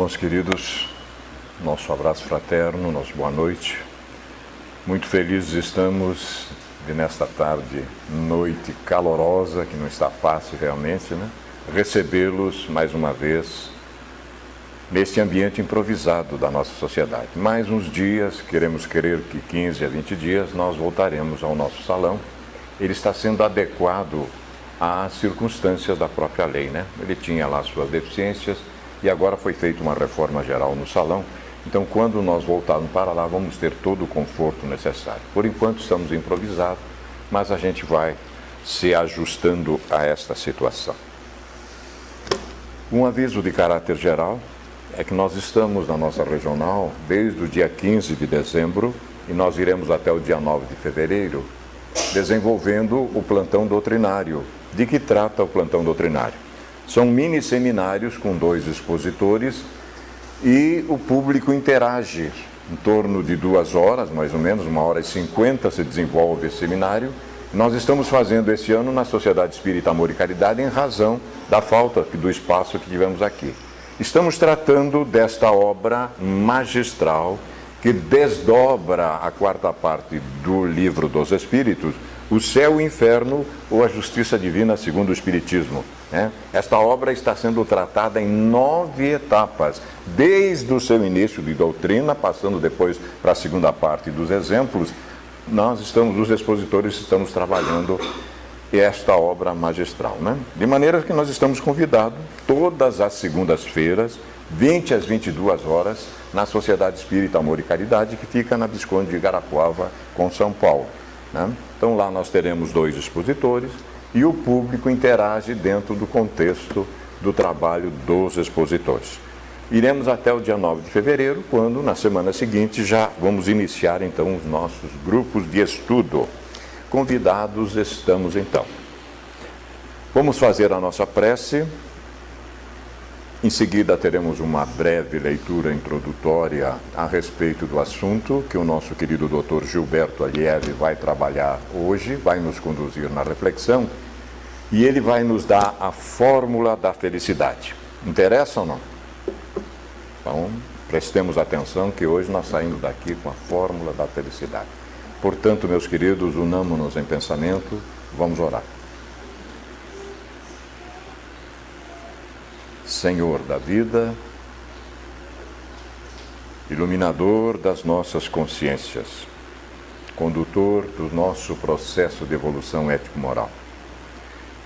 Irmãos queridos, nosso abraço fraterno, nossa boa noite. Muito felizes estamos de nesta tarde, noite calorosa, que não está fácil realmente, né? Recebê-los mais uma vez neste ambiente improvisado da nossa sociedade. Mais uns dias, queremos crer que 15 a 20 dias, nós voltaremos ao nosso salão. Ele está sendo adequado às circunstâncias da própria lei, né? Ele tinha lá suas deficiências e agora foi feita uma reforma geral no salão. Então, quando nós voltarmos para lá, vamos ter todo o conforto necessário. Por enquanto, estamos improvisados, mas a gente vai se ajustando a esta situação. Um aviso de caráter geral é que nós estamos na nossa regional desde o dia 15 de dezembro e nós iremos até o dia 9 de fevereiro desenvolvendo o plantão doutrinário. De que trata o plantão doutrinário? São mini seminários com 2 expositores e o público interage em torno de 2 horas, mais ou menos, 1h50 se desenvolve esse seminário. Nós estamos fazendo esse ano na Sociedade Espírita Amor e Caridade em razão da falta do espaço que tivemos aqui. Estamos tratando desta obra magistral que desdobra a 4ª parte do Livro dos Espíritos, o céu e o inferno ou a justiça divina segundo o Espiritismo. Esta obra está sendo tratada em 9 etapas, desde o seu início de doutrina, passando depois para a 2ª parte dos exemplos. Os expositores estamos trabalhando esta obra magistral, né? De maneira que nós estamos convidados todas as segundas-feiras, 20 às 22 horas, na Sociedade Espírita Amor e Caridade, que fica na Visconde de Igarapuava, com São Paulo, né? Então lá nós teremos 2 expositores e o público interage dentro do contexto do trabalho dos expositores. Iremos até o dia 9 de fevereiro, quando na semana seguinte já vamos iniciar então os nossos grupos de estudo. Convidados estamos então. Vamos fazer a nossa prece. Em seguida teremos uma breve leitura introdutória a respeito do assunto que o nosso querido Dr. Gilberto Alieve vai trabalhar hoje, vai nos conduzir na reflexão e ele vai nos dar a fórmula da felicidade. Interessa ou não? Então, prestemos atenção que hoje nós saímos daqui com a fórmula da felicidade. Portanto, meus queridos, unamo-nos em pensamento, vamos orar. Senhor da vida, iluminador das nossas consciências, condutor do nosso processo de evolução ético-moral,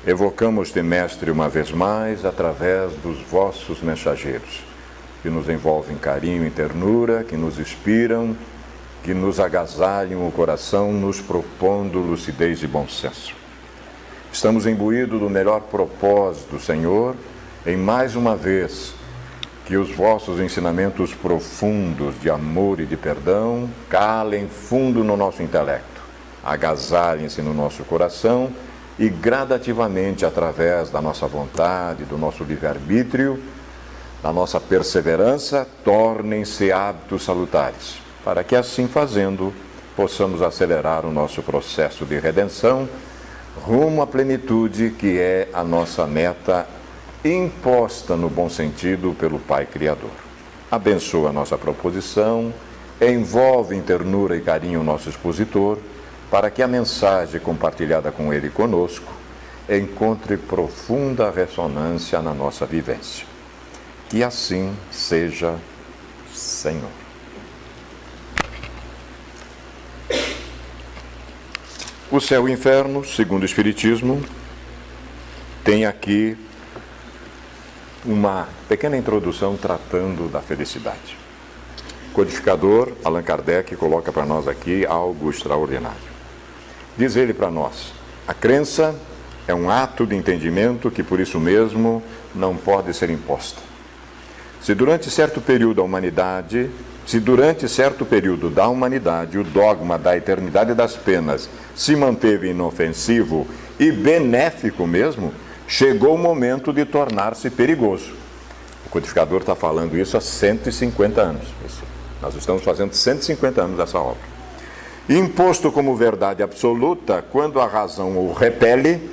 evocamos-te, Mestre, uma vez mais, através dos vossos mensageiros, que nos envolvem carinho e ternura, que nos inspiram, que nos agasalham o coração, nos propondo lucidez e bom senso. Estamos imbuídos do melhor propósito do Senhor, em mais uma vez, que os vossos ensinamentos profundos de amor e de perdão calem fundo no nosso intelecto, agasalhem-se no nosso coração e gradativamente, através da nossa vontade, do nosso livre-arbítrio, da nossa perseverança, tornem-se hábitos salutares, para que assim fazendo, possamos acelerar o nosso processo de redenção rumo à plenitude que é a nossa meta imposta no bom sentido pelo Pai Criador. Abençoa a nossa proposição, envolve em ternura e carinho o nosso expositor, para que a mensagem compartilhada com ele e conosco encontre profunda ressonância na nossa vivência. Que assim seja, Senhor. O céu e o inferno, segundo o Espiritismo, tem aqui uma pequena introdução tratando da felicidade. O codificador, Allan Kardec, coloca para nós aqui algo extraordinário. Diz ele para nós: a crença é um ato de entendimento que, por isso mesmo, não pode ser imposta. Se durante certo período da humanidade o dogma da eternidade das penas se manteve inofensivo e benéfico mesmo, chegou o momento de tornar-se perigoso. O codificador está falando isso há 150 anos. Nós estamos fazendo 150 anos dessa obra. Imposto como verdade absoluta, quando a razão o repele,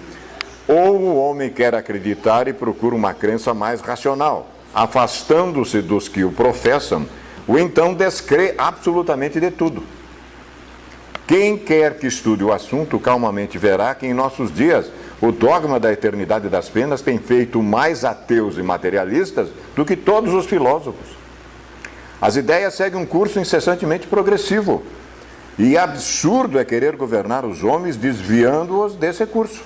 ou o homem quer acreditar e procura uma crença mais racional, afastando-se dos que o professam, o então descrê absolutamente de tudo. Quem quer que estude o assunto calmamente verá que em nossos dias o dogma da eternidade das penas tem feito mais ateus e materialistas do que todos os filósofos. As ideias seguem um curso incessantemente progressivo, e absurdo é querer governar os homens desviando-os desse curso.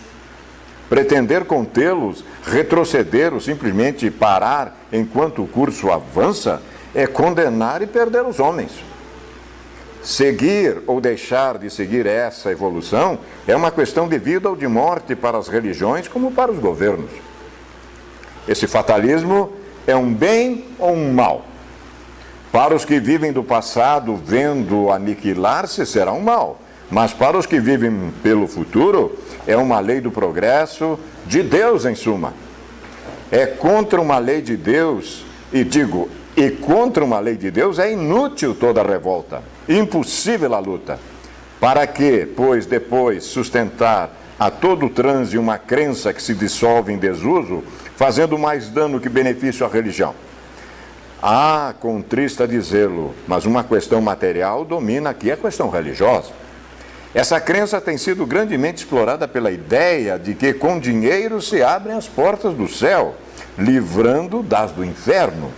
Pretender contê-los, retroceder ou simplesmente parar enquanto o curso avança é condenar e perder os homens. Seguir ou deixar de seguir essa evolução é uma questão de vida ou de morte para as religiões como para os governos. Esse fatalismo é um bem ou um mal? Para os que vivem do passado vendo aniquilar-se, será um mal. Mas para os que vivem pelo futuro, é uma lei do progresso de Deus, em suma. É contra uma lei de Deus, e contra uma lei de Deus é inútil toda revolta, impossível a luta. Para que, pois, depois sustentar a todo transe uma crença que se dissolve em desuso, fazendo mais dano que benefício à religião? Contrista dizê-lo, mas uma questão material domina aqui a questão religiosa. Essa crença tem sido grandemente explorada pela ideia de que com dinheiro se abrem as portas do céu, livrando das do inferno.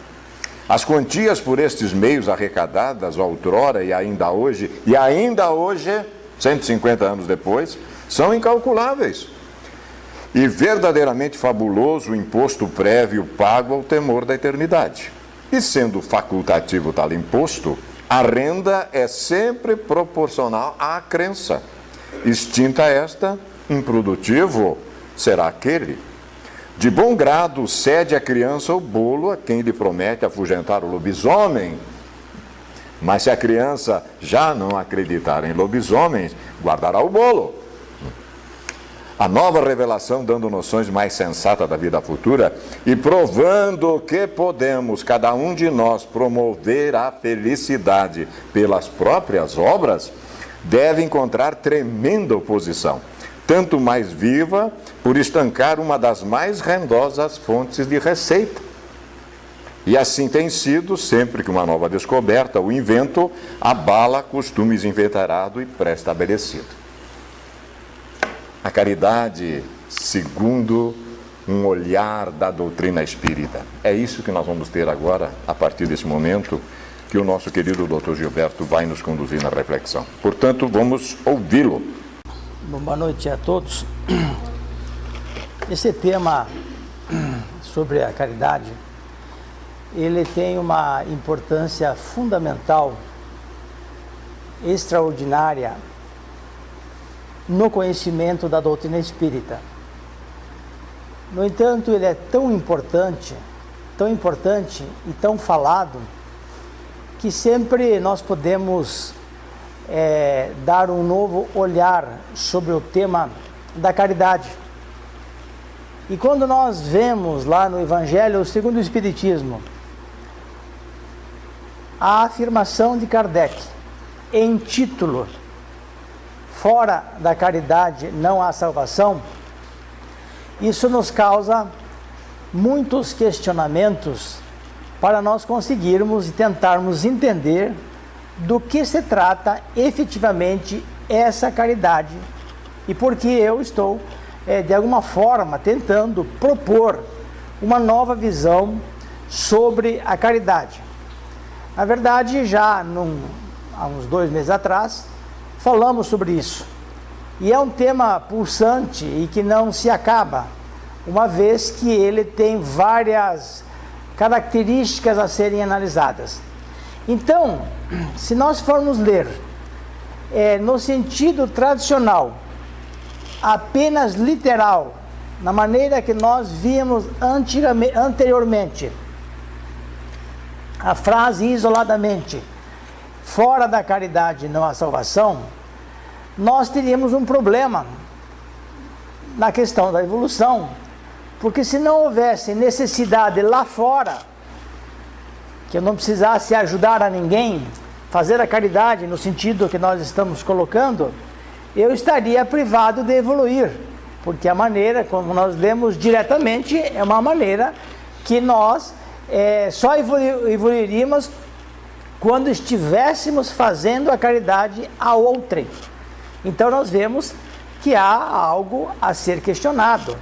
As quantias por estes meios arrecadadas outrora e ainda hoje, 150 anos depois, são incalculáveis. E verdadeiramente fabuloso o imposto prévio pago ao temor da eternidade. E sendo facultativo tal imposto, a renda é sempre proporcional à crença. Extinta esta, improdutivo será aquele. De bom grado cede a criança o bolo a quem lhe promete afugentar o lobisomem. Mas se a criança já não acreditar em lobisomens, guardará o bolo. A nova revelação, dando noções mais sensatas da vida futura e provando que podemos, cada um de nós, promover a felicidade pelas próprias obras, deve encontrar tremenda oposição, tanto mais viva por estancar uma das mais rendosas fontes de receita. E assim tem sido sempre que uma nova descoberta, o invento, abala costumes inveterados e pré-estabelecidos. A caridade segundo um olhar da doutrina espírita. É isso que nós vamos ter agora, a partir desse momento, que o nosso querido Dr. Gilberto vai nos conduzir na reflexão. Portanto, vamos ouvi-lo. Boa noite a todos. Esse tema sobre a caridade, ele tem uma importância fundamental, extraordinária, no conhecimento da doutrina espírita. No entanto, ele é tão importante e tão falado, que sempre nós podemos dar um novo olhar sobre o tema da caridade. E quando nós vemos lá no Evangelho segundo o Espiritismo, a afirmação de Kardec, em título, fora da caridade não há salvação, isso nos causa muitos questionamentos para nós conseguirmos e tentarmos entender do que se trata efetivamente essa caridade e por que eu estou, de alguma forma, tentando propor uma nova visão sobre a caridade. Na verdade, já há uns 2 meses atrás, falamos sobre isso, e é um tema pulsante e que não se acaba, uma vez que ele tem várias características a serem analisadas. Então, se nós formos ler no sentido tradicional, apenas literal, na maneira que nós víamos anteriormente, a frase isoladamente, fora da caridade não há salvação, nós teríamos um problema na questão da evolução, porque se não houvesse necessidade lá fora, que eu não precisasse ajudar a ninguém, fazer a caridade no sentido que nós estamos colocando, eu estaria privado de evoluir, porque a maneira como nós lemos diretamente é uma maneira que nós só evoluiríamos quando estivéssemos fazendo a caridade a outrem. Então nós vemos que há algo a ser questionado.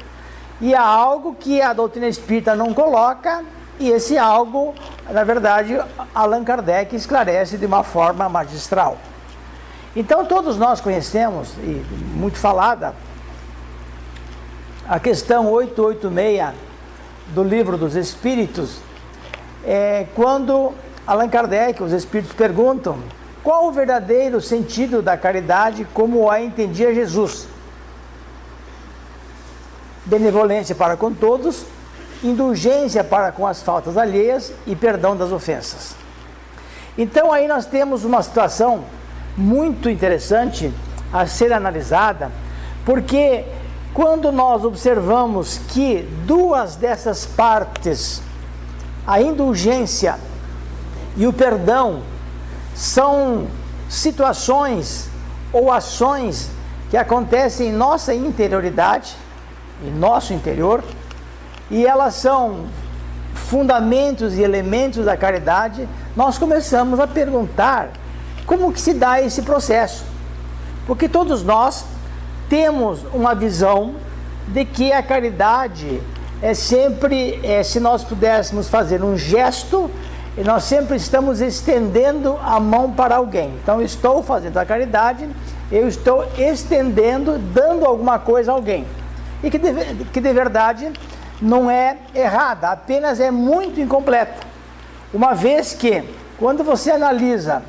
E há algo que a doutrina espírita não coloca, e esse algo, na verdade, Allan Kardec esclarece de uma forma magistral. Então todos nós conhecemos, e muito falada, a questão 886 do Livro dos Espíritos, quando Allan Kardec, os Espíritos perguntam qual o verdadeiro sentido da caridade como a entendia Jesus. Benevolência para com todos, indulgência para com as faltas alheias e perdão das ofensas. Então aí nós temos uma situação muito interessante a ser analisada, porque quando nós observamos que duas dessas partes, a indulgência e o perdão, são situações ou ações que acontecem em nossa interioridade, em nosso interior, e elas são fundamentos e elementos da caridade, nós começamos a perguntar como que se dá esse processo. Porque todos nós temos uma visão de que a caridade é sempre, se nós pudéssemos fazer um gesto, e nós sempre estamos estendendo a mão para alguém. Então eu estou fazendo a caridade, eu estou estendendo, dando alguma coisa a alguém. E que de verdade não é errada, apenas é muito incompleta. Uma vez que, quando você analisa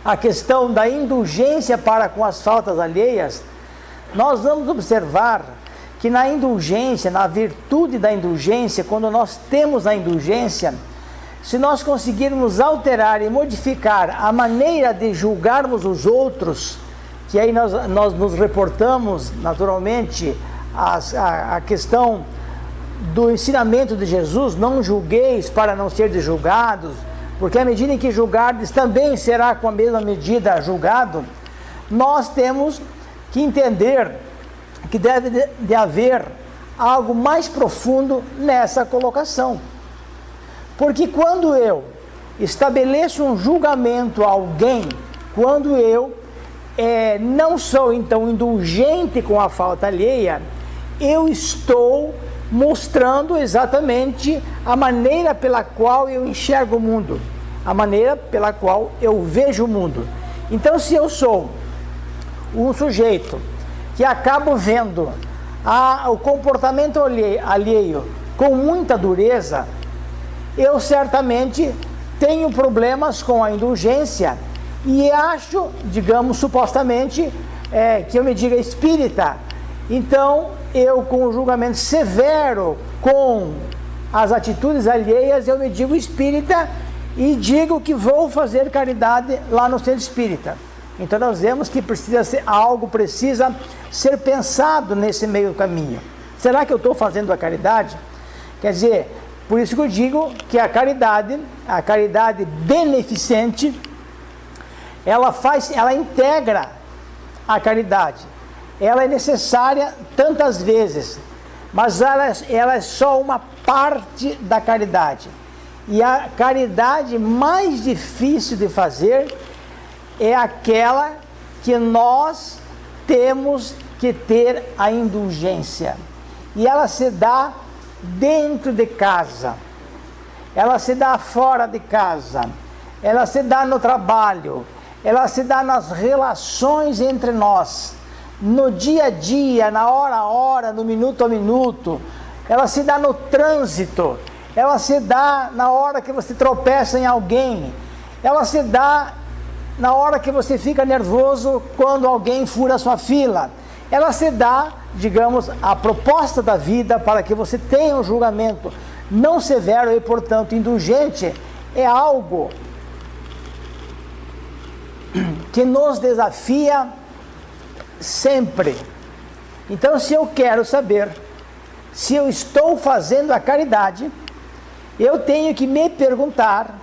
a questão da indulgência para com as faltas alheias, nós vamos observar que na indulgência, na virtude da indulgência, quando nós temos a indulgência, se nós conseguirmos alterar e modificar a maneira de julgarmos os outros, que aí nós nos reportamos naturalmente a questão do ensinamento de Jesus, não julgueis para não serdes julgados, porque à medida em que julgardes também será com a mesma medida julgado. Nós temos que entender que deve de haver algo mais profundo nessa colocação, porque quando eu estabeleço um julgamento a alguém, quando eu não sou então indulgente com a falta alheia, eu estou mostrando exatamente a maneira pela qual eu enxergo o mundo, a maneira pela qual eu vejo o mundo. Então, se eu sou um sujeito que acabo vendo o comportamento alheio com muita dureza, eu certamente tenho problemas com a indulgência e acho, digamos, supostamente, que eu me diga espírita. Então, eu com o julgamento severo com as atitudes alheias, eu me digo espírita e digo que vou fazer caridade lá no centro espírita. Então nós vemos que algo precisa ser pensado nesse meio caminho. Será que eu estou fazendo a caridade? Quer dizer, por isso que eu digo que a caridade beneficente, ela integra a caridade. Ela é necessária tantas vezes, mas ela é só uma parte da caridade. E a caridade mais difícil de fazer é aquela que nós temos que ter a indulgência. E ela se dá dentro de casa, ela se dá fora de casa, ela se dá no trabalho, ela se dá nas relações entre nós, no dia a dia, na hora a hora, no minuto a minuto, ela se dá no trânsito, ela se dá na hora que você tropeça em alguém, ela se dá na hora que você fica nervoso quando alguém fura a sua fila, ela se dá, digamos, a proposta da vida para que você tenha um julgamento não severo e, portanto, indulgente, é algo que nos desafia sempre. Então, se eu quero saber se eu estou fazendo a caridade, eu tenho que me perguntar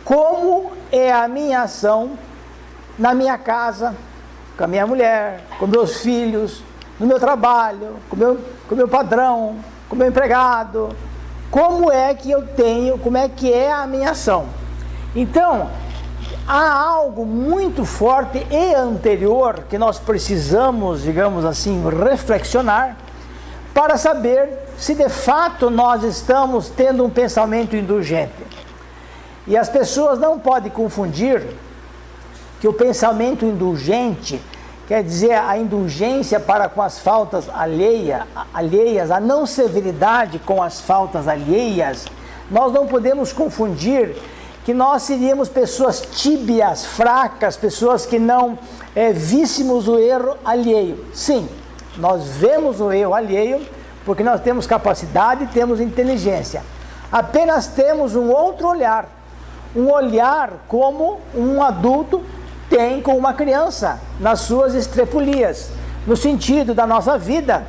como é a minha ação na minha casa, com a minha mulher, com meus filhos, no meu trabalho, com meu patrão, com meu empregado, como é que eu tenho, como é que é a minha ação. Então, há algo muito forte e anterior que nós precisamos, digamos assim, reflexionar para saber se de fato nós estamos tendo um pensamento indulgente. E as pessoas não podem confundir que o pensamento indulgente quer dizer a indulgência para com as faltas alheias, a não severidade com as faltas alheias. Nós não podemos confundir que nós seríamos pessoas tíbias, fracas, pessoas que não víssemos o erro alheio. Sim, nós vemos o erro alheio porque nós temos capacidade, temos inteligência. Apenas temos um outro olhar, um olhar como um adulto tem com uma criança, nas suas estrepulias, no sentido da nossa vida.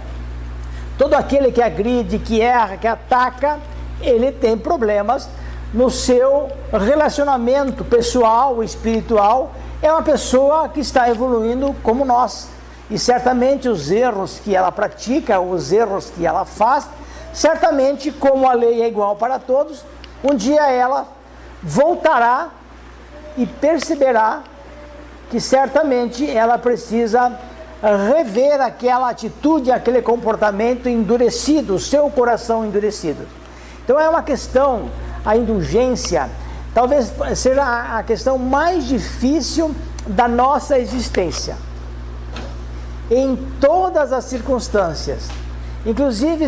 Todo aquele que agride, que erra, que ataca, ele tem problemas no seu relacionamento pessoal, espiritual. É uma pessoa que está evoluindo como nós. E certamente os erros que ela pratica, os erros que ela faz, certamente, como a lei é igual para todos, um dia ela voltará e perceberá que certamente ela precisa rever aquela atitude, aquele comportamento endurecido, o seu coração endurecido. Então é uma questão, a indulgência, talvez seja a questão mais difícil da nossa existência. Em todas as circunstâncias. Inclusive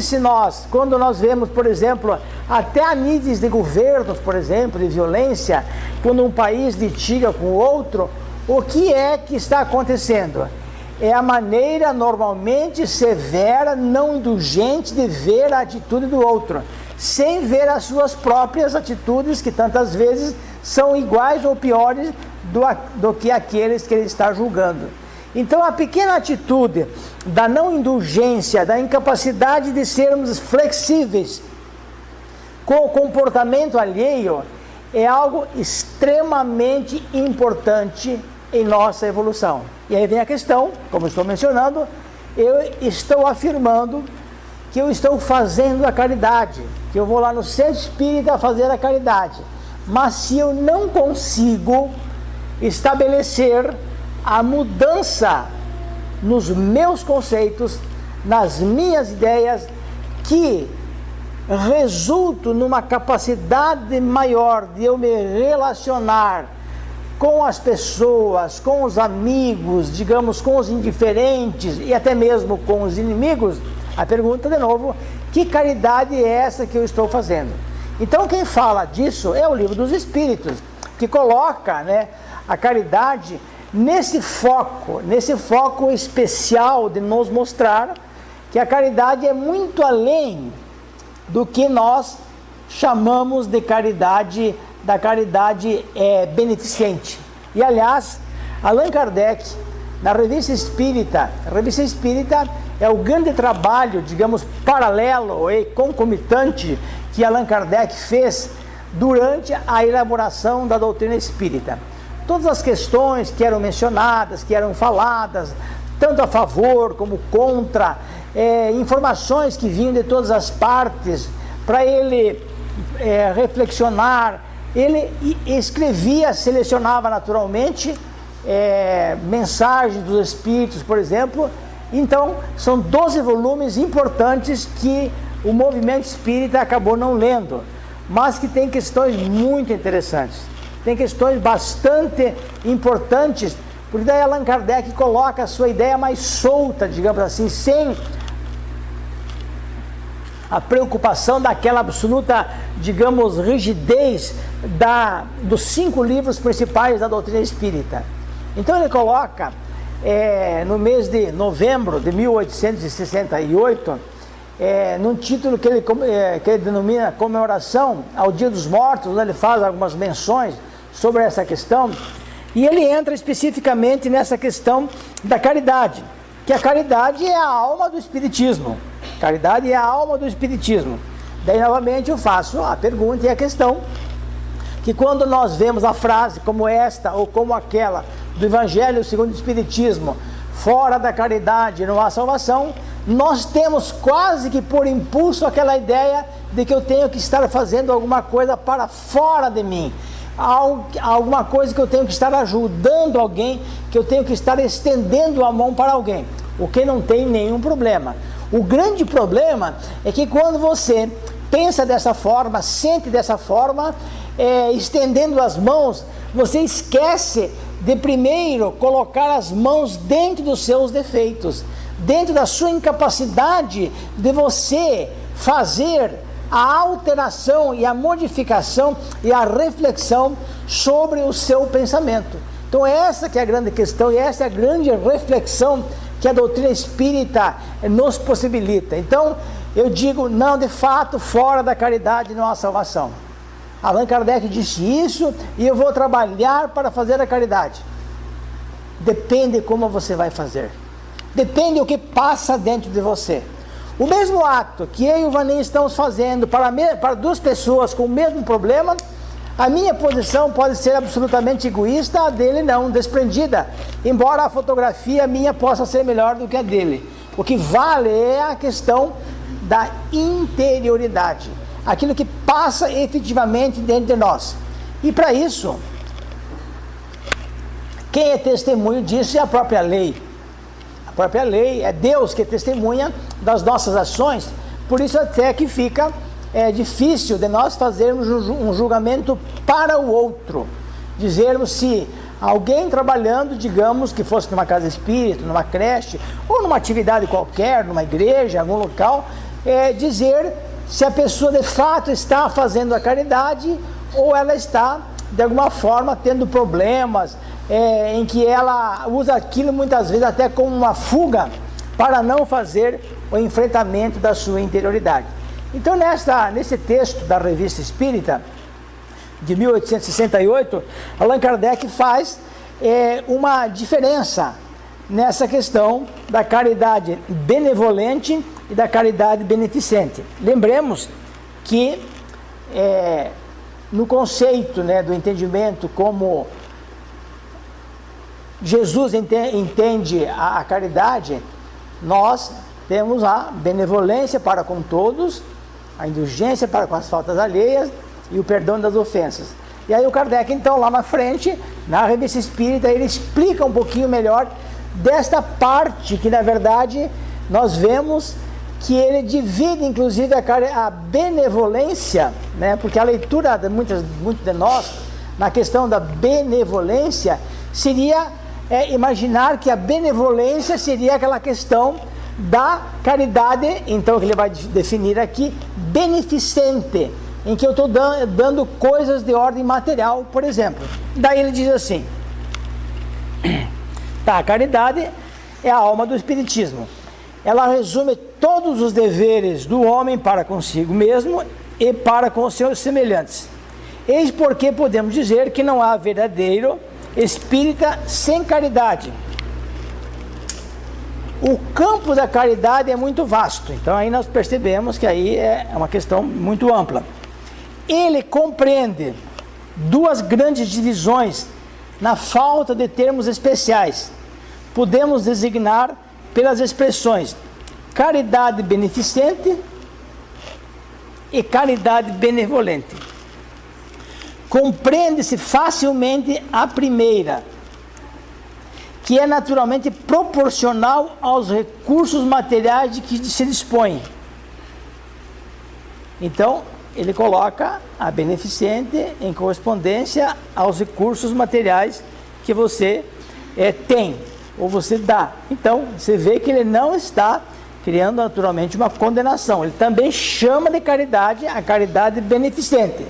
quando nós vemos, por exemplo, até a níveis de governos, por exemplo, de violência, quando um país litiga com o outro, o que é que está acontecendo? É a maneira normalmente severa, não indulgente de ver a atitude do outro, sem ver as suas próprias atitudes, que tantas vezes são iguais ou piores do que aqueles que ele está julgando. Então a pequena atitude da não indulgência, da incapacidade de sermos flexíveis com o comportamento alheio, é algo extremamente importante em nossa evolução. E aí vem a questão, como estou mencionando, eu estou afirmando que eu estou fazendo a caridade, que eu vou lá no centro espírita fazer a caridade, mas se eu não consigo estabelecer a mudança nos meus conceitos, nas minhas ideias, que resulto numa capacidade maior de eu me relacionar com as pessoas, com os amigos, digamos, com os indiferentes e até mesmo com os inimigos, a pergunta de novo, que caridade é essa que eu estou fazendo? Então quem fala disso é o Livro dos Espíritos, que coloca, a caridade nesse foco especial de nos mostrar que a caridade é muito além do que nós chamamos de caridade, da caridade beneficente. E aliás, Allan Kardec, na Revista Espírita é o grande trabalho, digamos, paralelo e concomitante que Allan Kardec fez durante a elaboração da doutrina espírita. Todas as questões que eram mencionadas, que eram faladas, tanto a favor como contra, informações que vinham de todas as partes, para ele reflexionar, ele escrevia, selecionava naturalmente mensagens dos Espíritos, por exemplo. Então, são 12 volumes importantes que o movimento espírita acabou não lendo, mas que tem questões muito interessantes. Tem questões bastante importantes, porque daí Allan Kardec coloca a sua ideia mais solta, digamos assim, sem a preocupação daquela absoluta, digamos, rigidez dos 5 livros principais da doutrina espírita. Então ele coloca, no mês de novembro de 1868, num título que ele denomina Comemoração ao Dia dos Mortos, onde ele faz algumas menções sobre essa questão, e ele entra especificamente nessa questão da caridade, que a caridade é a alma do Espiritismo. Caridade é a alma do Espiritismo. Daí novamente eu faço a pergunta e a questão, que quando nós vemos a frase como esta ou como aquela do Evangelho segundo o Espiritismo, fora da caridade não há salvação, nós temos quase que por impulso aquela ideia de que eu tenho que estar fazendo alguma coisa para fora de mim, alguma coisa que eu tenho que estar ajudando alguém, que eu tenho que estar estendendo a mão para alguém, o que não tem nenhum problema. O grande problema é que quando você pensa dessa forma, sente dessa forma, estendendo as mãos, você esquece de primeiro colocar as mãos dentro dos seus defeitos, dentro da sua incapacidade de você fazer a alteração e a modificação e a reflexão sobre o seu pensamento. Então essa que é a grande questão e essa é a grande reflexão que a doutrina espírita nos possibilita. Então eu digo, não, de fato, fora da caridade não há salvação. Allan Kardec disse isso e eu vou trabalhar para fazer a caridade. Depende como você vai fazer. Depende o que passa dentro de você. O mesmo ato que eu e o Vaninho estamos fazendo para duas pessoas com o mesmo problema, a minha posição pode ser absolutamente egoísta, a dele não, desprendida. Embora a fotografia minha possa ser melhor do que a dele. O que vale é a questão da interioridade. Aquilo que passa efetivamente dentro de nós. E para isso, quem é testemunho disso é a própria lei. A própria lei, é Deus que testemunha das nossas ações. Por isso até que fica difícil de nós fazermos um julgamento para o outro. Dizermos se alguém trabalhando, digamos que fosse numa casa espírita, numa creche, ou numa atividade qualquer, numa igreja, em algum local, dizer se a pessoa de fato está fazendo a caridade ou ela está, de alguma forma, tendo problemas, em que ela usa aquilo muitas vezes até como uma fuga para não fazer o enfrentamento da sua interioridade. Então nesse texto da Revista Espírita, de 1868, Allan Kardec faz uma diferença nessa questão da caridade benevolente e da caridade beneficente. Lembremos que no conceito do entendimento como Jesus entende a caridade, nós temos a benevolência para com todos, a indulgência para com as faltas alheias e o perdão das ofensas. E aí o Kardec, então, lá na frente, na Revista Espírita, ele explica um pouquinho melhor desta parte que, na verdade, nós vemos que ele divide, inclusive, a benevolência, porque a leitura de muitos de nós, na questão da benevolência, seria imaginar que a benevolência seria aquela questão da caridade, então, que ele vai definir aqui, beneficente, em que eu estou dando coisas de ordem material, por exemplo. Daí ele diz assim, a caridade é a alma do Espiritismo. Ela resume todos os deveres do homem para consigo mesmo e para com os seus semelhantes. Eis porque podemos dizer que não há verdadeiro espírita sem caridade. O campo da caridade é muito vasto, então aí nós percebemos que aí é uma questão muito ampla. Ele compreende duas grandes divisões na falta de termos especiais. Podemos designar pelas expressões caridade beneficente e caridade benevolente. Compreende-se facilmente a primeira, que é naturalmente proporcional aos recursos materiais de que se dispõe. Então, ele coloca a beneficente em correspondência aos recursos materiais que você tem, ou você dá. Então, você vê que ele não está criando naturalmente uma condenação. Ele também chama de caridade a caridade beneficente.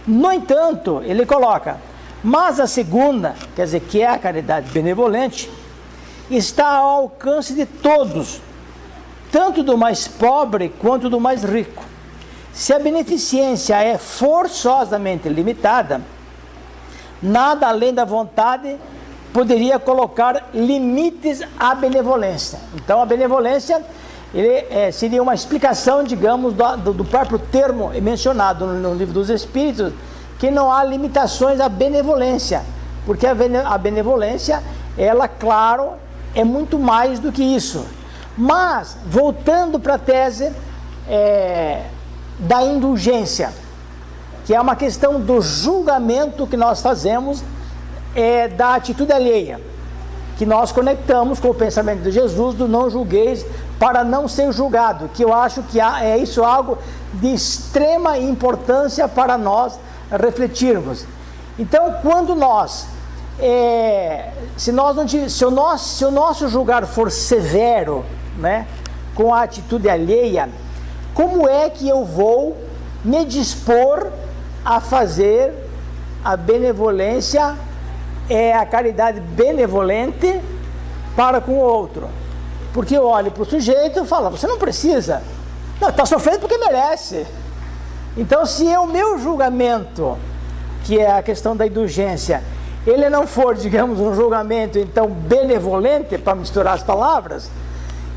No entanto, ele coloca, mas a segunda, quer dizer, que é a caridade benevolente, está ao alcance de todos, tanto do mais pobre quanto do mais rico. Se a beneficência é forçosamente limitada, nada além da vontade poderia colocar limites à benevolência. Então a benevolência seria uma explicação, digamos, do próprio termo mencionado no Livro dos Espíritos, que não há limitações à benevolência, porque a benevolência, ela, claro, é muito mais do que isso. Mas, voltando para a tese da indulgência, que é uma questão do julgamento que nós fazemos da atitude alheia, que nós conectamos com o pensamento de Jesus do não julgueis para não ser julgado, que eu acho que é isso algo de extrema importância para nós refletirmos. Então, quando nós, se o nosso julgar for severo, né, com a atitude alheia, como é que eu vou me dispor a fazer a benevolência, a caridade benevolente para com o outro? Porque eu olho para o sujeito e falo, você não precisa, não, está sofrendo porque merece. Então, se o meu julgamento, que é a questão da indulgência, ele não for, digamos, um julgamento então benevolente, para misturar as palavras,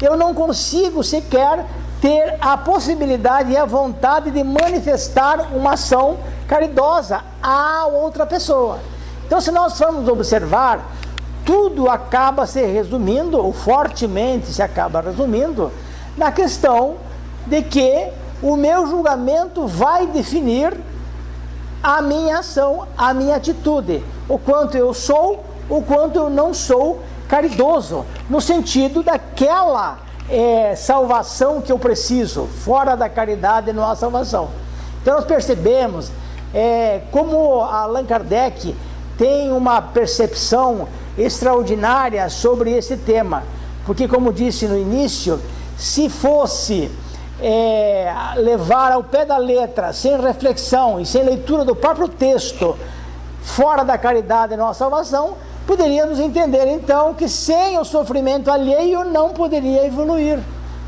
eu não consigo sequer ter a possibilidade e a vontade de manifestar uma ação caridosa a outra pessoa. Então, se nós formos observar, tudo acaba se resumindo, ou fortemente se acaba resumindo, na questão de que o meu julgamento vai definir a minha ação, a minha atitude, o quanto eu sou, o quanto eu não sou caridoso, no sentido daquela salvação que eu preciso. Fora da caridade não há salvação. Então nós percebemos como Allan Kardec tem uma percepção extraordinária sobre esse tema, porque, como disse no início, se fosse levar ao pé da letra, sem reflexão e sem leitura do próprio texto, fora da caridade não há salvação, poderíamos entender então que sem o sofrimento alheio não poderia evoluir,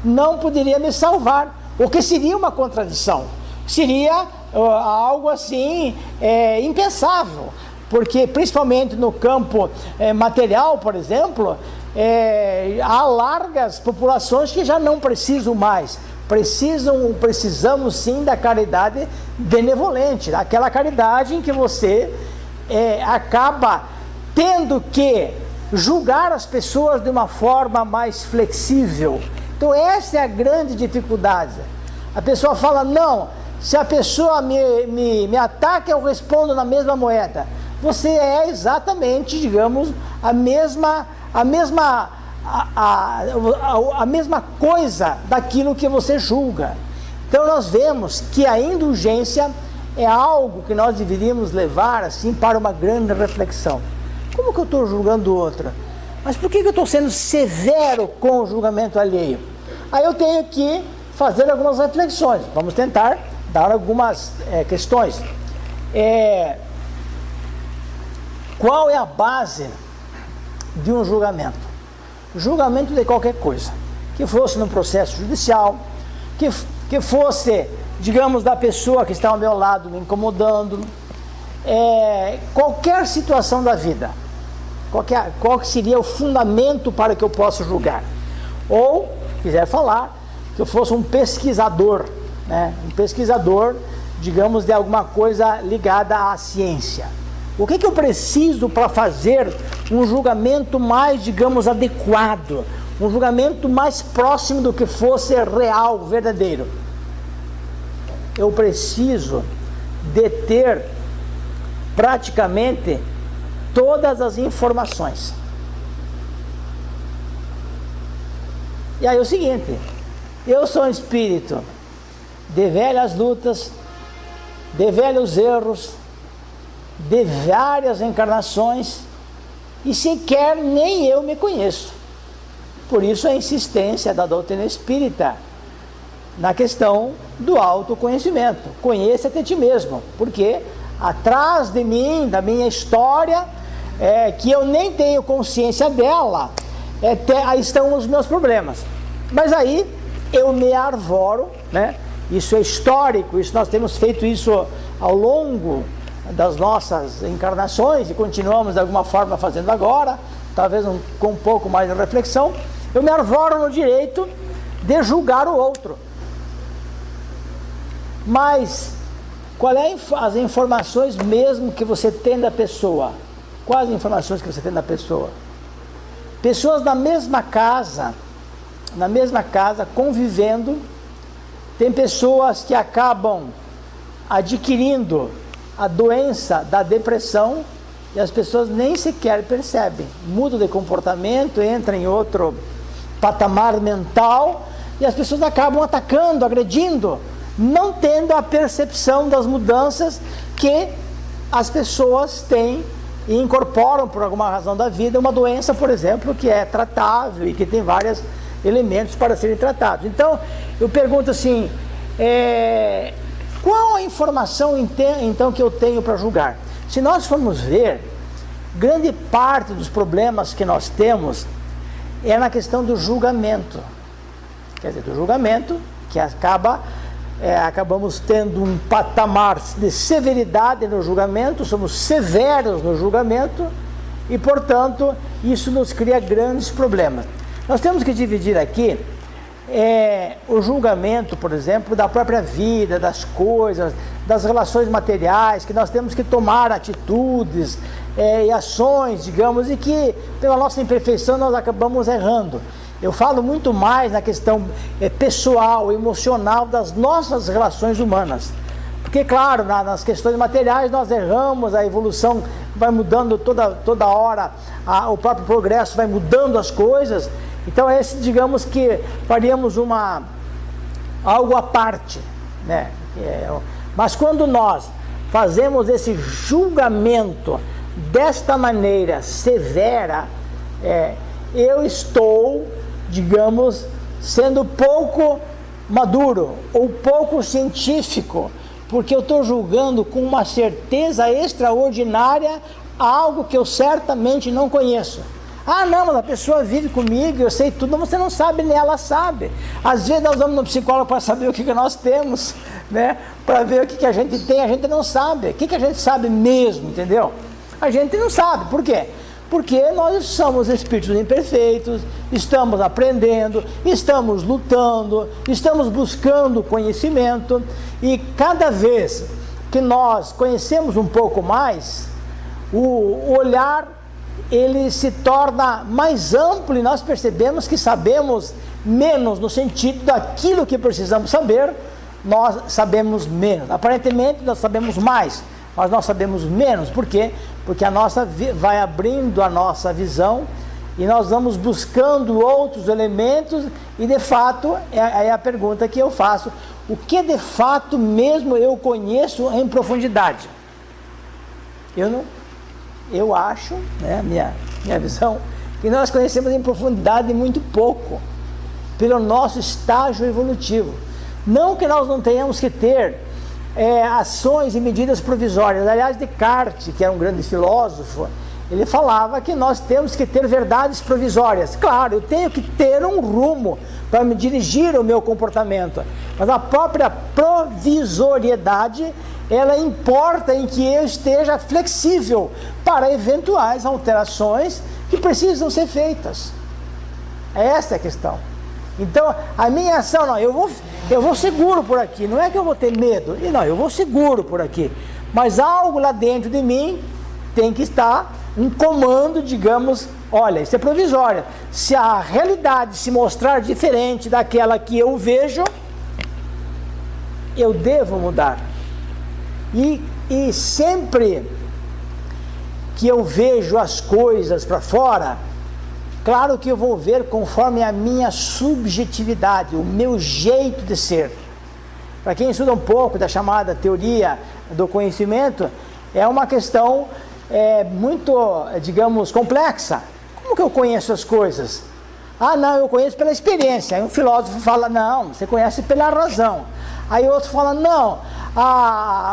não poderia me salvar, o que seria uma contradição, seria algo assim impensável, porque principalmente no campo material, por exemplo, há largas populações que já não precisam mais, precisamos sim da caridade benevolente, aquela caridade em que você acaba tendo que julgar as pessoas de uma forma mais flexível. Então essa é a grande dificuldade. A pessoa fala, não, se a pessoa me ataca, eu respondo na mesma moeda. Você é exatamente, digamos, a mesma coisa daquilo que você julga. Então nós vemos que a indulgência é algo que nós deveríamos levar assim para uma grande reflexão. Como que eu estou julgando o outro? Mas por que eu estou sendo severo com o julgamento alheio? Aí eu tenho que fazer algumas reflexões. Vamos tentar dar algumas questões. Qual é a base de um julgamento? Julgamento de qualquer coisa, que fosse no processo judicial, que fosse, digamos, da pessoa que está ao meu lado me incomodando, qualquer situação da vida, qual seria o fundamento para que eu possa julgar? Ou, se quiser falar, que eu fosse um pesquisador, né? Um pesquisador, digamos, de alguma coisa ligada à ciência. O que eu preciso para fazer um julgamento mais, digamos, adequado, um julgamento mais próximo do que fosse real, verdadeiro? Eu preciso de ter praticamente todas as informações. E aí é o seguinte, eu sou um espírito de velhas lutas, de velhos erros, de várias encarnações, e sequer nem eu me conheço. Por isso a insistência da doutrina espírita na questão do autoconhecimento. Conheça-te a ti mesmo, porque atrás de mim, da minha história, que eu nem tenho consciência dela, aí estão os meus problemas. Mas aí eu me arvoro, né? Isso é histórico, isso nós temos feito isso ao longo das nossas encarnações e continuamos de alguma forma fazendo agora, talvez com um pouco mais de reflexão. Eu me arvoro no direito de julgar o outro. Mas quais as informações mesmo que você tem da pessoa? Quais as informações que você tem da pessoa? Pessoas na mesma casa convivendo, Tem pessoas que acabam adquirindo a doença da depressão e as pessoas nem sequer percebem. Mudam de comportamento, entram em outro patamar mental e as pessoas acabam atacando, agredindo, não tendo a percepção das mudanças que as pessoas têm e incorporam por alguma razão da vida uma doença, por exemplo, que é tratável e que tem vários elementos para serem tratados. Então, eu pergunto assim, qual a informação então que eu tenho para julgar? Se nós formos ver, grande parte dos problemas que nós temos é na questão do julgamento. Quer dizer, do julgamento, que acabamos tendo um patamar de severidade no julgamento, somos severos no julgamento e, portanto, isso nos cria grandes problemas. Nós temos que dividir aqui o julgamento, por exemplo, da própria vida, das coisas, das relações materiais, que nós temos que tomar atitudes e ações, digamos, e que pela nossa imperfeição nós acabamos errando. Eu falo muito mais na questão pessoal, emocional das nossas relações humanas. Porque, claro, nas questões materiais nós erramos, a evolução vai mudando toda hora, o próprio progresso vai mudando as coisas. Então, digamos que faríamos algo à parte, né? Mas quando nós fazemos esse julgamento desta maneira severa, eu estou, digamos, sendo pouco maduro ou pouco científico, porque eu estou julgando com uma certeza extraordinária algo que eu certamente não conheço. Ah, não, mas a pessoa vive comigo, eu sei tudo. Não, você não sabe, nem ela sabe. Às vezes nós vamos no psicólogo para saber o que nós temos, né? Para ver o que a gente tem, a gente não sabe. O que a gente sabe mesmo, entendeu? A gente não sabe. Por quê? Porque nós somos espíritos imperfeitos, estamos aprendendo, estamos lutando, estamos buscando conhecimento, e cada vez que nós conhecemos um pouco mais, o olhar ele se torna mais amplo e nós percebemos que sabemos menos no sentido daquilo que precisamos saber, nós sabemos menos. Aparentemente nós sabemos mais, mas nós sabemos menos. Por quê? Porque vai abrindo a nossa visão e nós vamos buscando outros elementos e, de fato, é a pergunta que eu faço: o que de fato mesmo eu conheço em profundidade? Eu acho, né, minha visão, que nós conhecemos em profundidade muito pouco, pelo nosso estágio evolutivo. Não que nós não tenhamos que ter ações e medidas provisórias. Aliás, Descartes, que era um grande filósofo, ele falava que nós temos que ter verdades provisórias. Claro, eu tenho que ter um rumo para me dirigir o meu comportamento, mas a própria provisoriedade, ela importa em que eu esteja flexível para eventuais alterações que precisam ser feitas. Essa é a questão. Então, a minha ação, não, eu vou seguro por aqui, não é que eu vou ter medo, não, eu vou seguro por aqui, mas algo lá dentro de mim tem que estar um comando, digamos, olha, isso é provisório. Se a realidade se mostrar diferente daquela que eu vejo, eu devo mudar. E sempre que eu vejo as coisas para fora, claro que eu vou ver conforme a minha subjetividade, o meu jeito de ser. Para quem estuda um pouco da chamada teoria do conhecimento, é uma questão muito, digamos, complexa. Como que eu conheço as coisas? Ah, não, eu conheço pela experiência. Aí um filósofo fala, não, você conhece pela razão. Aí outro fala, não,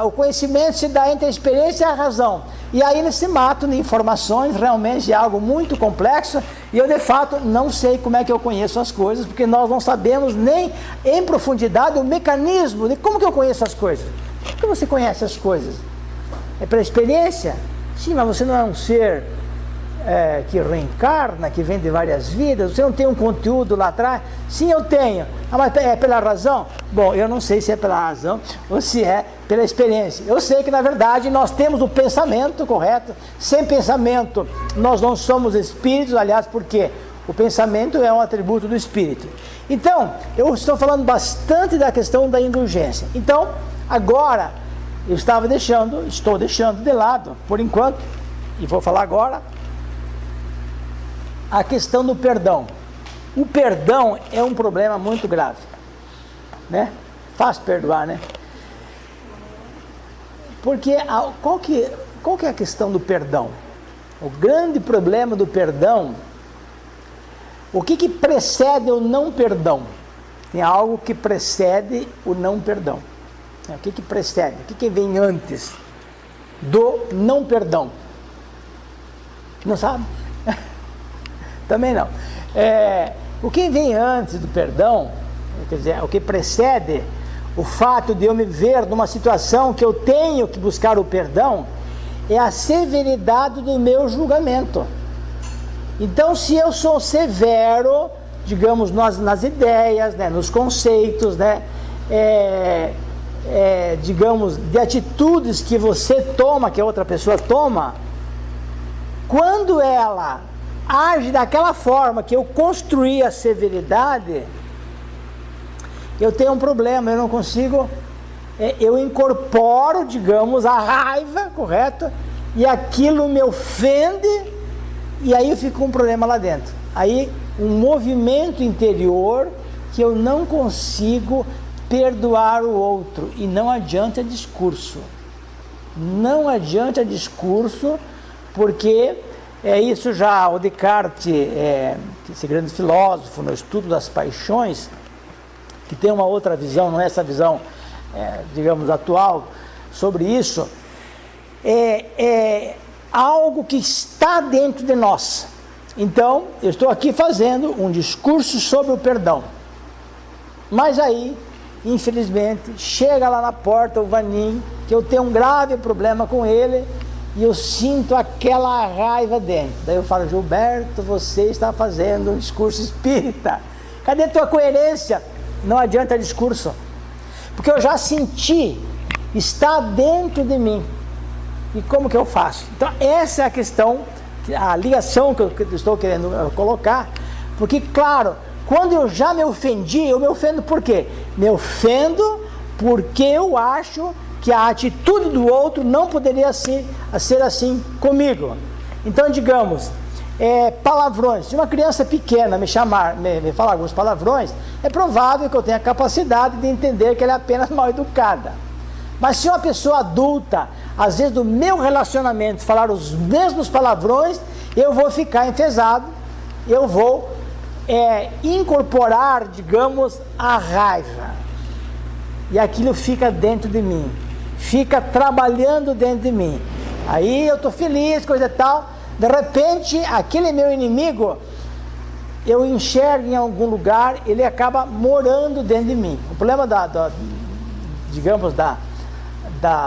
o conhecimento se dá entre a experiência e a razão. E aí eles se matam de informações, realmente é algo muito complexo, e eu de fato não sei como é que eu conheço as coisas, porque nós não sabemos nem em profundidade o mecanismo de como que eu conheço as coisas. Como que você conhece as coisas? É pela experiência? Sim, mas você não é um ser que reencarna, que vem de várias vidas, você não tem um conteúdo lá atrás? Sim, eu tenho. Ah, mas é pela razão? Bom, eu não sei se é pela razão ou se é pela experiência. Eu sei que, na verdade, nós temos o pensamento correto. Sem pensamento, nós não somos espíritos, aliás, porque O pensamento é um atributo do espírito. Então, eu estou falando bastante da questão da indulgência. Então, agora, estou deixando de lado, por enquanto, e vou falar agora, a questão do perdão. O perdão é um problema muito grave, né? Fácil perdoar, né? Porque qual que é a questão do perdão? O grande problema do perdão, o que precede o não perdão? Tem algo que precede o não perdão. O que precede? O que vem antes do não perdão? Não sabe? Também não. O que vem antes do perdão, quer dizer, o que precede o fato de eu me ver numa situação que eu tenho que buscar o perdão, é a severidade do meu julgamento. Então, se eu sou severo, digamos, nas ideias, né, nos conceitos, né, digamos, de atitudes que você toma, que a outra pessoa toma, quando ela age daquela forma que eu construí a severidade, eu tenho um problema, eu não consigo, eu incorporo, digamos, a raiva, correto? E aquilo me ofende, e aí eu fico com um problema lá dentro. Aí, um movimento interior que eu não consigo perdoar o outro, e não adianta discurso. Não adianta discurso, porque isso já o Descartes, esse grande filósofo no estudo das paixões, que tem uma outra visão, não é essa visão, digamos, atual, sobre isso, é algo que está dentro de nós. Então, eu estou aqui fazendo um discurso sobre o perdão. Mas aí, infelizmente, chega lá na porta o Vanim, que eu tenho um grave problema com ele, e eu sinto aquela raiva dentro. Daí eu falo: Gilberto, você está fazendo um discurso espírita. Cadê a tua coerência? Não adianta discurso. Porque eu já senti, está dentro de mim. E como que eu faço? Então, essa é a questão, a ligação que eu estou querendo colocar. Porque, claro, quando eu já me ofendi, eu me ofendo por quê? Me ofendo porque eu acho que a atitude do outro não poderia ser assim comigo. Então, digamos, palavrões. Se uma criança pequena me falar alguns palavrões, é provável que eu tenha a capacidade de entender que ela é apenas mal educada. Mas se uma pessoa adulta, às vezes do meu relacionamento, falar os mesmos palavrões, eu vou ficar enfesado, eu vou incorporar, digamos, a raiva. E aquilo fica dentro de mim, fica trabalhando dentro de mim. Aí eu estou feliz, coisa e tal. De repente, aquele meu inimigo, eu enxergo em algum lugar, ele acaba morando dentro de mim. O problema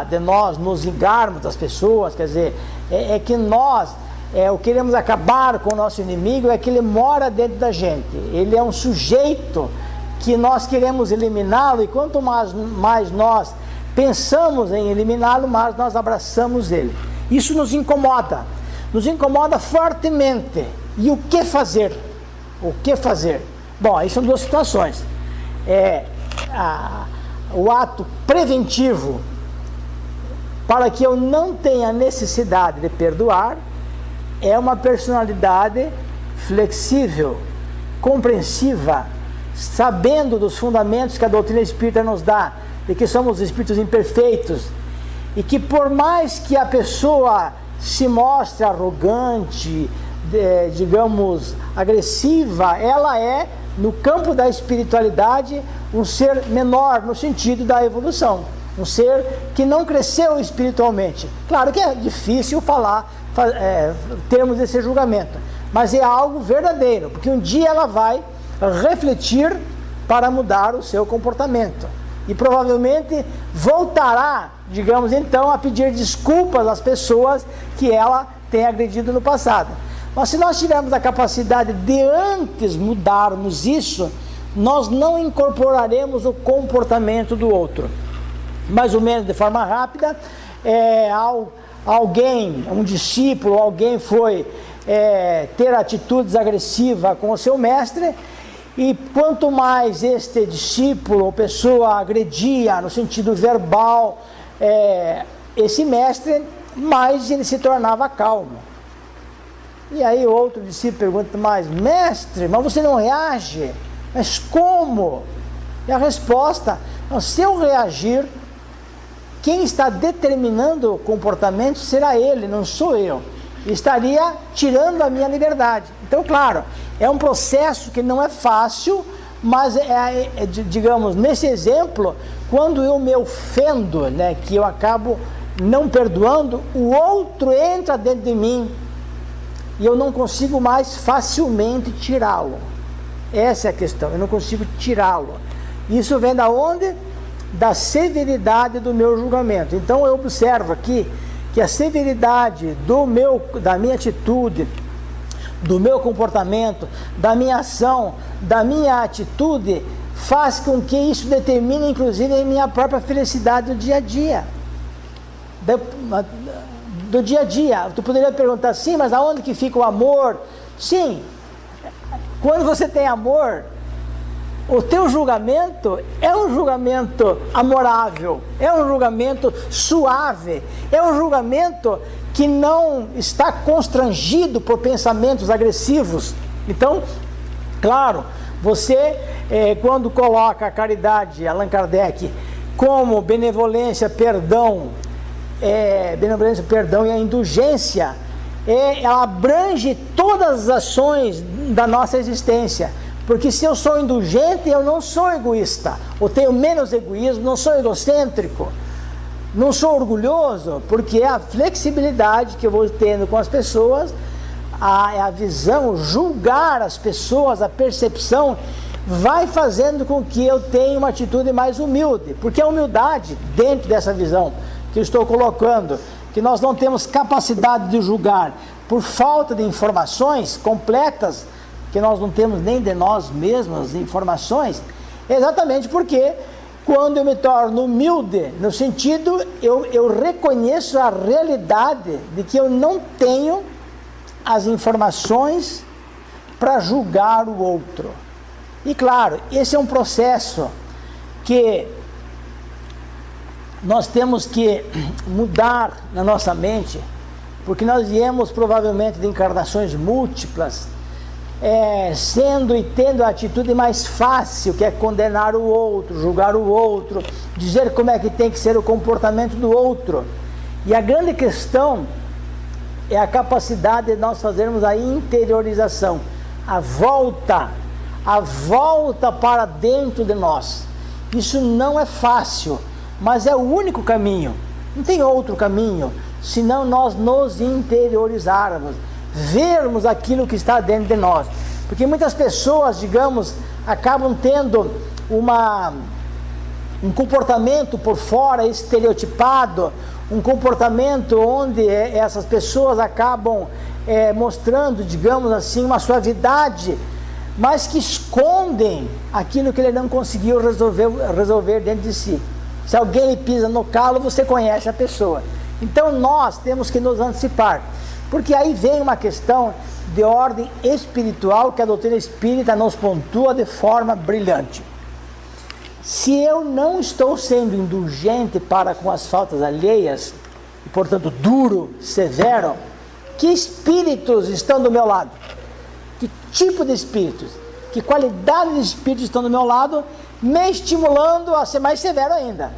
de nós nos vingarmos das pessoas, quer dizer, é que nós queremos acabar com o nosso inimigo, é que ele mora dentro da gente. Ele é um sujeito que nós queremos eliminá-lo, e quanto mais nós pensamos em eliminá-lo, mais nós abraçamos ele. Isso nos incomoda fortemente. E o que fazer? O que fazer? Bom, aí são duas situações. O ato preventivo, para que eu não tenha necessidade de perdoar, é uma personalidade flexível, compreensiva, sabendo dos fundamentos que a doutrina espírita nos dá, de que somos espíritos imperfeitos, e que por mais que a pessoa se mostre arrogante, digamos, agressiva, ela é, no campo da espiritualidade, um ser menor no sentido da evolução, um ser que não cresceu espiritualmente. Claro que é difícil termos esse julgamento, mas é algo verdadeiro, porque um dia ela vai refletir para mudar o seu comportamento, e provavelmente voltará, digamos então, a pedir desculpas às pessoas que ela tem agredido no passado. Mas se nós tivermos a capacidade de antes mudarmos isso, nós não incorporaremos o comportamento do outro. Mais ou menos de forma rápida, alguém, um discípulo, alguém foi ter atitudes agressivas com o seu mestre, e quanto mais este discípulo ou pessoa agredia no sentido verbal esse mestre, mais ele se tornava calmo. E aí outro discípulo pergunta mais: mestre, mas você não reage? Mas como? E a resposta: não, se eu reagir, quem está determinando o comportamento será ele, não sou eu. Estaria tirando a minha liberdade. Então, claro, é um processo que não é fácil, mas digamos, nesse exemplo, quando eu me ofendo, né, que eu acabo não perdoando, o outro entra dentro de mim e eu não consigo mais facilmente tirá-lo. Essa é a questão, eu não consigo tirá-lo. Isso vem da onde? Da severidade do meu julgamento. Então eu observo aqui que a severidade da minha atitude, do meu comportamento, da minha ação, da minha atitude, faz com que isso determine inclusive a minha própria felicidade do dia a dia. Do dia a dia. Tu poderia perguntar, sim, mas aonde que fica o amor? Sim, quando você tem amor, o teu julgamento é um julgamento amorável, é um julgamento suave, é um julgamento que não está constrangido por pensamentos agressivos. Então, claro, você quando coloca a caridade, Allan Kardec, como benevolência, perdão e a indulgência, ela abrange todas as ações da nossa existência. Porque se eu sou indulgente, eu não sou egoísta, ou tenho menos egoísmo, não sou egocêntrico, não sou orgulhoso, porque é a flexibilidade que eu vou tendo com as pessoas, a visão, julgar as pessoas, a percepção, vai fazendo com que eu tenha uma atitude mais humilde, porque a humildade, dentro dessa visão que eu estou colocando, que nós não temos capacidade de julgar por falta de informações completas, que nós não temos nem de nós mesmos informações, exatamente porque quando eu me torno humilde, no sentido, eu reconheço a realidade de que eu não tenho as informações para julgar o outro. E claro, esse é um processo que nós temos que mudar na nossa mente, porque nós viemos provavelmente de encarnações múltiplas, sendo e tendo a atitude mais fácil, que é condenar o outro, julgar o outro, dizer como é que tem que ser o comportamento do outro. E a grande questão é a capacidade de nós fazermos a interiorização, a volta para dentro de nós. Isso não é fácil, mas é o único caminho, não tem outro caminho, senão nós nos interiorizarmos, vermos aquilo que está dentro de nós. Porque muitas pessoas, digamos, acabam tendo um comportamento por fora estereotipado, um comportamento onde essas pessoas acabam mostrando, digamos assim, uma suavidade, mas que escondem aquilo que ele não conseguiu resolver dentro de si. Se alguém lhe pisa no calo, você conhece a pessoa. Então nós temos que nos antecipar, porque aí vem uma questão de ordem espiritual que a doutrina espírita nos pontua de forma brilhante. Se eu não estou sendo indulgente para com as faltas alheias, e portanto duro, severo, que espíritos estão do meu lado? Que tipo de espíritos? Que qualidade de espíritos estão do meu lado, me estimulando a ser mais severo ainda?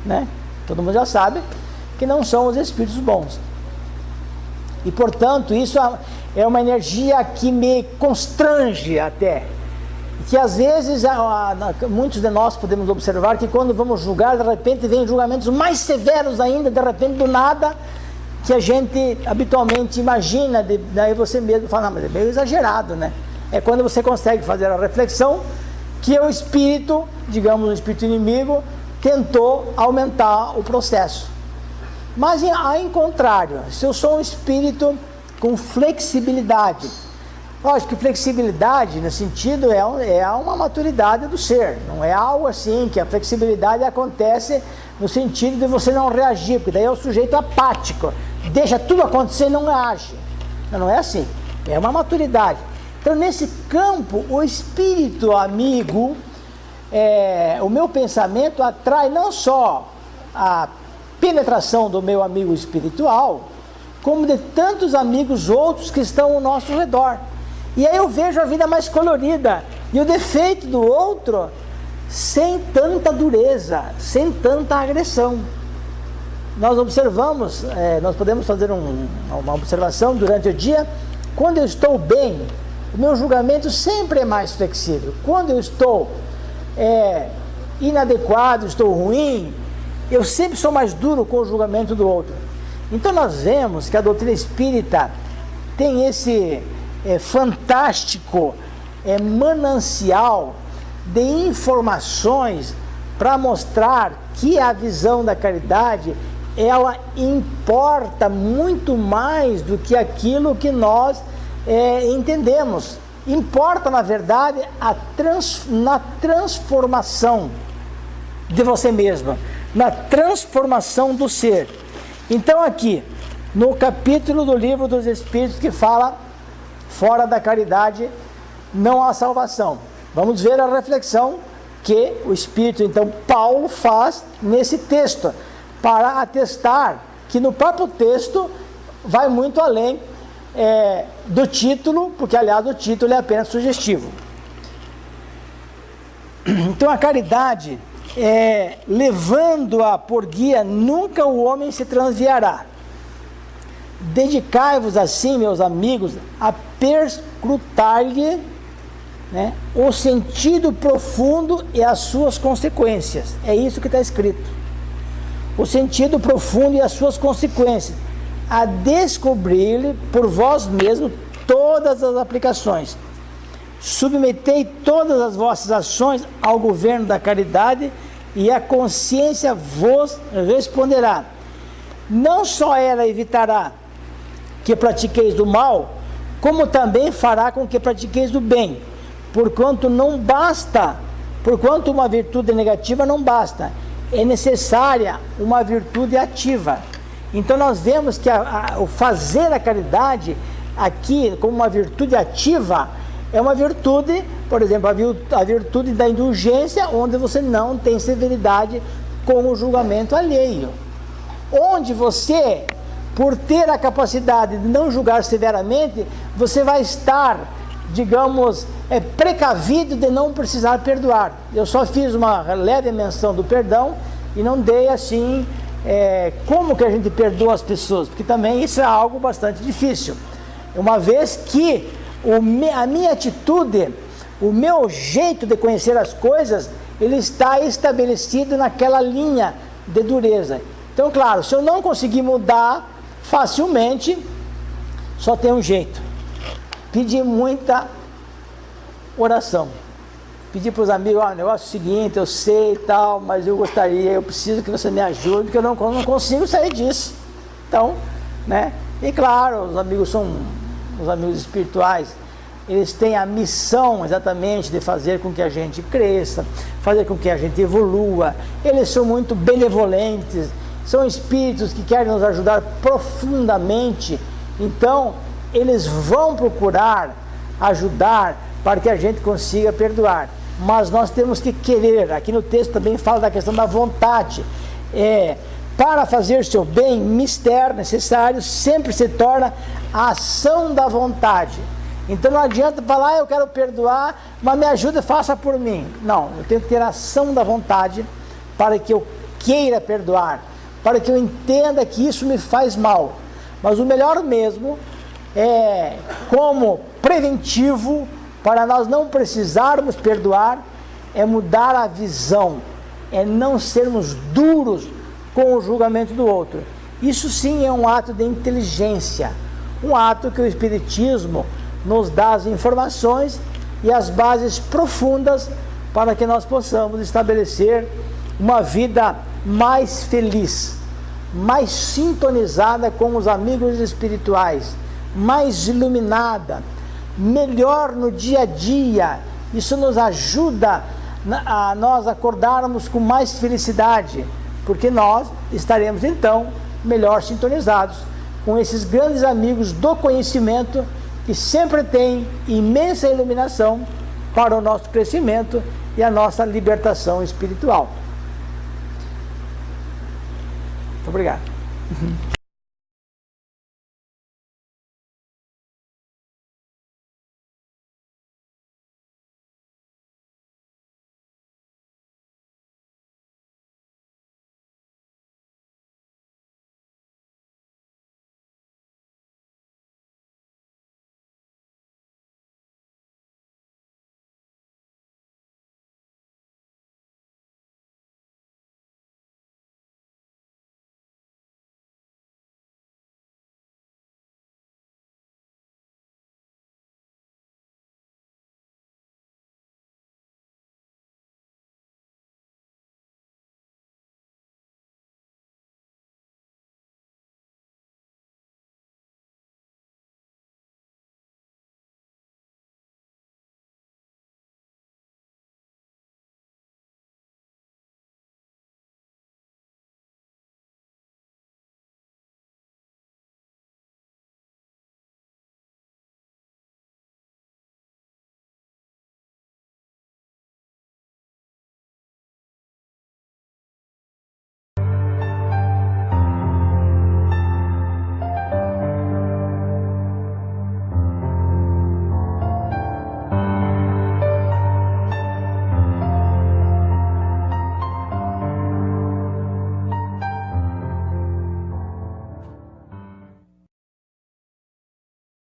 Né? Todo mundo já sabe que não são os espíritos bons. E portanto isso é uma energia que me constrange até, que às vezes muitos de nós podemos observar que quando vamos julgar, de repente vem julgamentos mais severos ainda, de repente do nada, que a gente habitualmente imagina, daí você mesmo fala, não, mas é meio exagerado, né? É quando você consegue fazer a reflexão que o espírito, digamos o espírito inimigo, tentou aumentar o processo. Mas em contrário, se eu sou um espírito com flexibilidade, lógico que flexibilidade no sentido é uma maturidade do ser, não é algo assim que a flexibilidade acontece no sentido de você não reagir, porque daí é o sujeito apático, deixa tudo acontecer e não age. Não é assim. É uma maturidade. Então, nesse campo, o espírito amigo, o meu pensamento atrai não só a penetração do meu amigo espiritual, como de tantos amigos outros que estão ao nosso redor. E aí eu vejo a vida mais colorida e o defeito do outro sem tanta dureza, sem tanta agressão. Nós observamos, nós podemos fazer uma observação durante o dia. Quando eu estou bem, o meu julgamento sempre é mais flexível. Quando eu estou inadequado, estou ruim, eu sempre sou mais duro com o julgamento do outro. Então nós vemos que a doutrina espírita tem esse fantástico manancial de informações para mostrar que a visão da caridade, ela importa muito mais do que aquilo que nós entendemos. Importa, na verdade, na transformação de você mesmo, na transformação do ser. Então aqui, no capítulo do Livro dos Espíritos que fala, fora da caridade não há salvação. Vamos ver a reflexão que o Espírito, então, Paulo faz nesse texto, para atestar que no próprio texto vai muito além do título, porque, aliás, o título é apenas sugestivo. Então, a caridade, levando-a por guia, nunca o homem se transviará. Dedicai-vos assim, meus amigos, a perscrutar-lhe, né, o sentido profundo e as suas consequências. É isso que está escrito. O sentido profundo e as suas consequências. A descobrir-lhe por vós mesmos todas as aplicações. Submetei todas as vossas ações ao governo da caridade e a consciência vos responderá. Não só ela evitará que pratiqueis o mal, como também fará com que pratiqueis o bem, porquanto uma virtude negativa não basta, é necessária uma virtude ativa. Então nós vemos que o fazer a caridade aqui como uma virtude ativa é uma virtude, por exemplo, a virtude da indulgência, onde você não tem severidade com o julgamento alheio, onde você, por ter a capacidade de não julgar severamente, você vai estar, digamos, precavido de não precisar perdoar. Eu só fiz uma leve menção do perdão e não dei assim como que a gente perdoa as pessoas, porque também isso é algo bastante difícil, uma vez que a minha atitude, o meu jeito de conhecer as coisas, ele está estabelecido naquela linha de dureza. Então, claro, se eu não conseguir mudar facilmente, só tem um jeito: pedir muita oração, pedir para os amigos: o negócio é o seguinte, eu sei e tal, mas eu preciso que você me ajude, porque eu não consigo sair disso. Então, né? E claro, os amigos espirituais, eles têm a missão exatamente de fazer com que a gente cresça, fazer com que a gente evolua. Eles são muito benevolentes, são espíritos que querem nos ajudar profundamente. Então, eles vão procurar ajudar para que a gente consiga perdoar. Mas nós temos que querer. Aqui no texto também fala da questão da vontade. Para fazer seu bem, mister necessário sempre se torna a ação da vontade. Então não adianta falar: eu quero perdoar, mas me ajuda, faça por mim. Não, eu tenho que ter a ação da vontade para que eu queira perdoar, para que eu entenda que isso me faz mal. Mas o melhor mesmo como preventivo, para nós não precisarmos perdoar, é mudar a visão, é não sermos duros com o julgamento do outro. Isso sim é um ato de inteligência, um ato que o Espiritismo nos dá as informações e as bases profundas para que nós possamos estabelecer uma vida mais feliz, mais sintonizada com os amigos espirituais, mais iluminada, melhor no dia a dia. Isso nos ajuda a nós acordarmos com mais felicidade, porque nós estaremos então melhor sintonizados com esses grandes amigos do conhecimento que sempre têm imensa iluminação para o nosso crescimento e a nossa libertação espiritual. Muito obrigado.